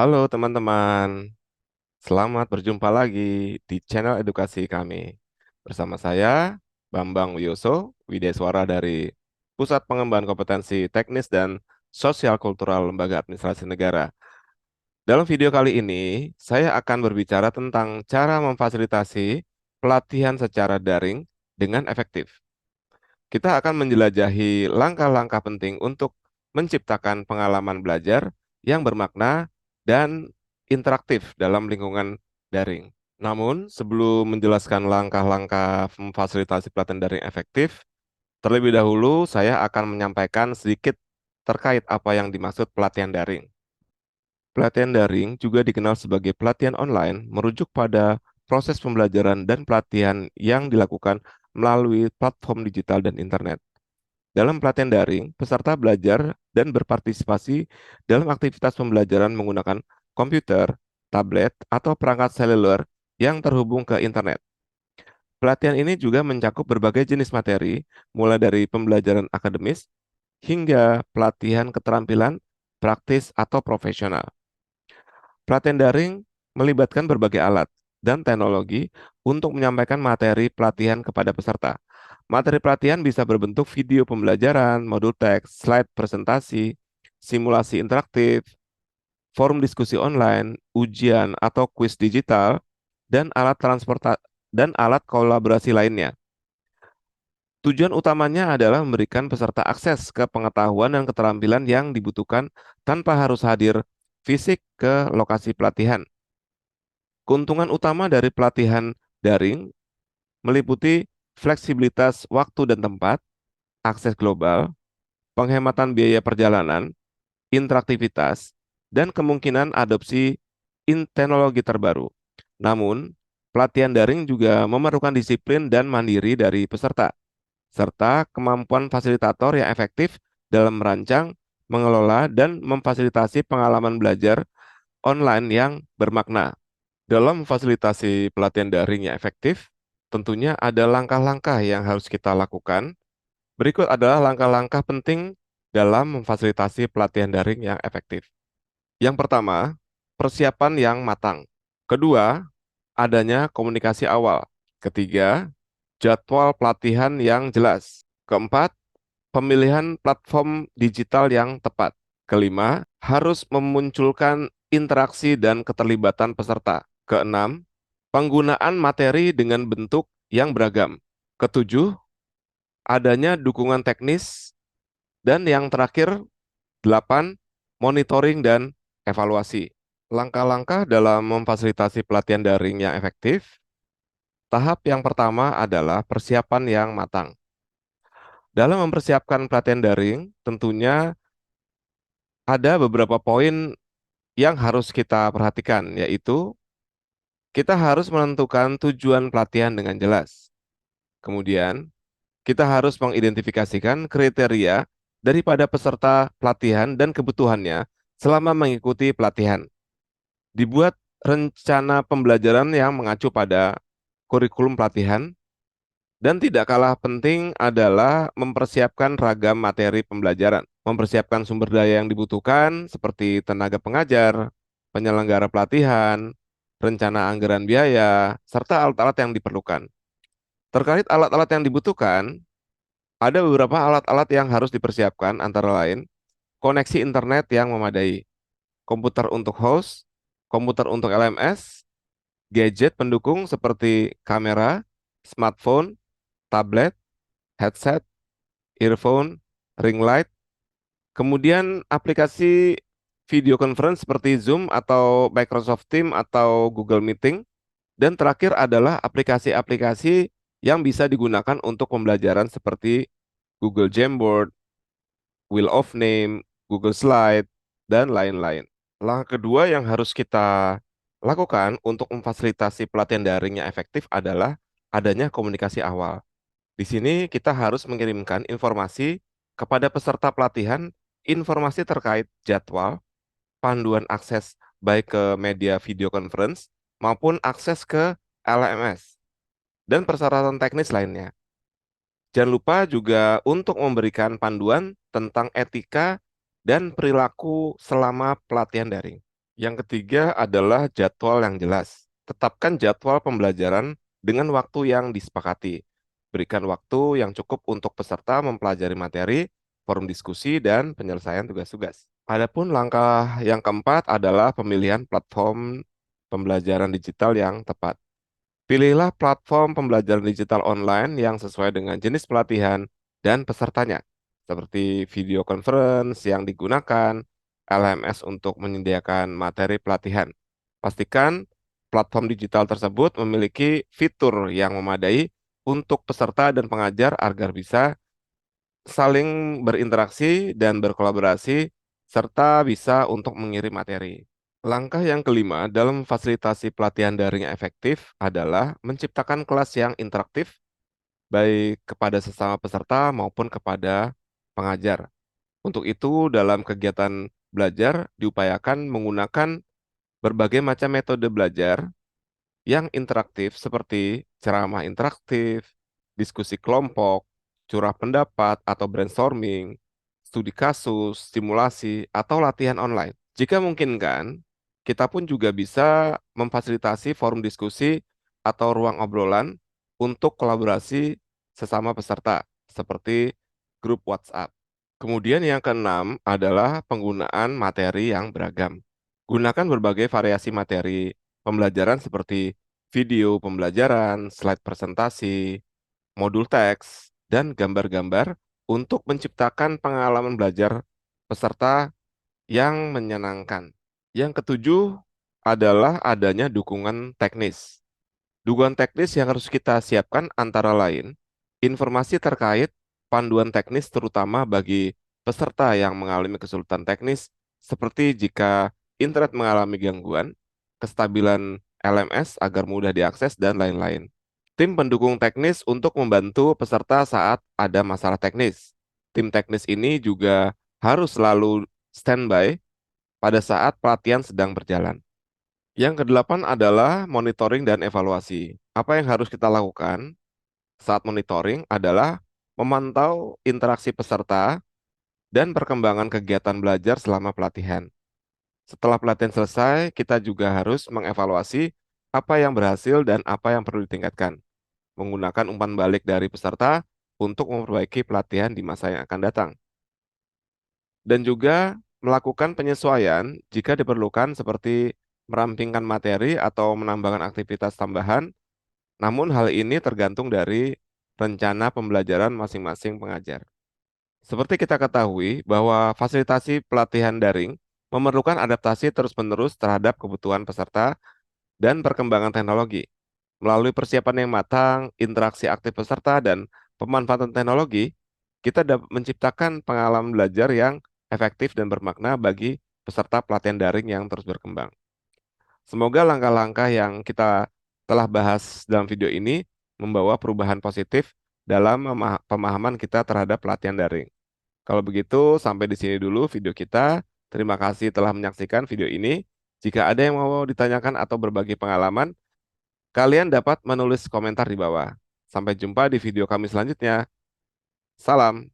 Halo teman-teman, selamat berjumpa lagi di channel edukasi kami. Bersama saya, Bambang Wiyoso, Wideswara dari Pusat Pengembangan Kompetensi Teknis dan Sosial Kultural Lembaga Administrasi Negara. Dalam video kali ini, saya akan berbicara tentang cara memfasilitasi pelatihan secara daring dengan efektif. Kita akan menjelajahi langkah-langkah penting untuk menciptakan pengalaman belajar yang bermakna dan interaktif dalam lingkungan daring. Namun, sebelum menjelaskan langkah-langkah memfasilitasi pelatihan daring efektif, terlebih dahulu saya akan menyampaikan sedikit terkait apa yang dimaksud pelatihan daring. Pelatihan daring juga dikenal sebagai pelatihan online, merujuk pada proses pembelajaran dan pelatihan yang dilakukan melalui platform digital dan internet. Dalam pelatihan daring, peserta belajar dan berpartisipasi dalam aktivitas pembelajaran menggunakan komputer, tablet, atau perangkat seluler yang terhubung ke internet. Pelatihan ini juga mencakup berbagai jenis materi, mulai dari pembelajaran akademis hingga pelatihan keterampilan praktis atau profesional. Pelatihan daring melibatkan berbagai alat dan teknologi untuk menyampaikan materi pelatihan kepada peserta. Materi pelatihan bisa berbentuk video pembelajaran, modul teks, slide presentasi, simulasi interaktif, forum diskusi online, ujian atau kuis digital, dan alat kolaborasi lainnya. Tujuan utamanya adalah memberikan peserta akses ke pengetahuan dan keterampilan yang dibutuhkan tanpa harus hadir fisik ke lokasi pelatihan. Keuntungan utama dari pelatihan daring meliputi fleksibilitas waktu dan tempat, akses global, penghematan biaya perjalanan, interaktivitas, dan kemungkinan adopsi teknologi terbaru. Namun, pelatihan daring juga memerlukan disiplin dan mandiri dari peserta, serta kemampuan fasilitator yang efektif dalam merancang, mengelola, dan memfasilitasi pengalaman belajar online yang bermakna. Dalam memfasilitasi pelatihan daring yang efektif, tentunya ada langkah-langkah yang harus kita lakukan. Berikut adalah langkah-langkah penting dalam memfasilitasi pelatihan daring yang efektif. Yang pertama, persiapan yang matang. Kedua, adanya komunikasi awal. Ketiga, jadwal pelatihan yang jelas. Keempat, pemilihan platform digital yang tepat. Kelima, harus memunculkan interaksi dan keterlibatan peserta. Keenam, penggunaan materi dengan bentuk yang beragam. Ketujuh, adanya dukungan teknis. Dan yang terakhir, delapan, monitoring dan evaluasi. Langkah-langkah dalam memfasilitasi pelatihan daring yang efektif. Tahap yang pertama adalah persiapan yang matang. Dalam mempersiapkan pelatihan daring, tentunya ada beberapa poin yang harus kita perhatikan, yaitu kita harus menentukan tujuan pelatihan dengan jelas. Kemudian, kita harus mengidentifikasikan kriteria daripada peserta pelatihan dan kebutuhannya selama mengikuti pelatihan. Dibuat rencana pembelajaran yang mengacu pada kurikulum pelatihan, dan tidak kalah penting adalah mempersiapkan ragam materi pembelajaran, mempersiapkan sumber daya yang dibutuhkan seperti tenaga pengajar, penyelenggara pelatihan, rencana anggaran biaya, serta alat-alat yang diperlukan. Terkait alat-alat yang dibutuhkan, ada beberapa alat-alat yang harus dipersiapkan antara lain koneksi internet yang memadai, komputer untuk host, komputer untuk LMS, gadget pendukung seperti kamera, smartphone, tablet, headset, earphone, ring light, kemudian aplikasi video conference seperti Zoom atau Microsoft Teams atau Google Meeting, dan terakhir adalah aplikasi-aplikasi yang bisa digunakan untuk pembelajaran seperti Google Jamboard, Wheel of Name, Google Slide, dan lain-lain. Langkah kedua yang harus kita lakukan untuk memfasilitasi pelatihan daring yang efektif adalah adanya komunikasi awal. Di sini kita harus mengirimkan informasi kepada peserta pelatihan, informasi terkait jadwal, panduan akses baik ke media video conference maupun akses ke LMS, dan persyaratan teknis lainnya. Jangan lupa juga untuk memberikan panduan tentang etika dan perilaku selama pelatihan daring. Yang ketiga adalah jadwal yang jelas. Tetapkan jadwal pembelajaran dengan waktu yang disepakati. Berikan waktu yang cukup untuk peserta mempelajari materi, forum diskusi, dan penyelesaian tugas-tugas. Adapun langkah yang keempat adalah pemilihan platform pembelajaran digital yang tepat. Pilihlah platform pembelajaran digital online yang sesuai dengan jenis pelatihan dan pesertanya, seperti video conference yang digunakan, LMS untuk menyediakan materi pelatihan. Pastikan platform digital tersebut memiliki fitur yang memadai untuk peserta dan pengajar agar bisa saling berinteraksi dan berkolaborasi, serta bisa untuk mengirim materi. Langkah yang kelima dalam fasilitasi pelatihan daring yang efektif adalah menciptakan kelas yang interaktif baik kepada sesama peserta maupun kepada pengajar. Untuk itu, dalam kegiatan belajar diupayakan menggunakan berbagai macam metode belajar yang interaktif seperti ceramah interaktif, diskusi kelompok, curah pendapat atau brainstorming, studi kasus, simulasi, atau latihan online. Jika memungkinkan, kita pun juga bisa memfasilitasi forum diskusi atau ruang obrolan untuk kolaborasi sesama peserta, seperti grup WhatsApp. Kemudian yang keenam adalah penggunaan materi yang beragam. Gunakan berbagai variasi materi pembelajaran seperti video pembelajaran, slide presentasi, modul teks, dan gambar-gambar untuk menciptakan pengalaman belajar peserta yang menyenangkan. Yang ketujuh adalah adanya dukungan teknis. Dukungan teknis yang harus kita siapkan antara lain informasi terkait panduan teknis terutama bagi peserta yang mengalami kesulitan teknis seperti jika internet mengalami gangguan, kestabilan LMS agar mudah diakses dan lain-lain. Tim pendukung teknis untuk membantu peserta saat ada masalah teknis. Tim teknis ini juga harus selalu standby pada saat pelatihan sedang berjalan. Yang kedelapan adalah monitoring dan evaluasi. Apa yang harus kita lakukan saat monitoring adalah memantau interaksi peserta dan perkembangan kegiatan belajar selama pelatihan. Setelah pelatihan selesai, kita juga harus mengevaluasi apa yang berhasil dan apa yang perlu ditingkatkan, menggunakan umpan balik dari peserta untuk memperbaiki pelatihan di masa yang akan datang. Dan juga melakukan penyesuaian jika diperlukan seperti merampingkan materi atau menambahkan aktivitas tambahan, namun hal ini tergantung dari rencana pembelajaran masing-masing pengajar. Seperti kita ketahui bahwa fasilitasi pelatihan daring memerlukan adaptasi terus-menerus terhadap kebutuhan peserta dan perkembangan teknologi. Melalui persiapan yang matang, interaksi aktif peserta, dan pemanfaatan teknologi, kita dapat menciptakan pengalaman belajar yang efektif dan bermakna bagi peserta pelatihan daring yang terus berkembang. Semoga langkah-langkah yang kita telah bahas dalam video ini membawa perubahan positif dalam pemahaman kita terhadap pelatihan daring. Kalau begitu, sampai di sini dulu video kita. Terima kasih telah menyaksikan video ini. Jika ada yang mau ditanyakan atau berbagi pengalaman, kalian dapat menulis komentar di bawah. Sampai jumpa di video kami selanjutnya. Salam.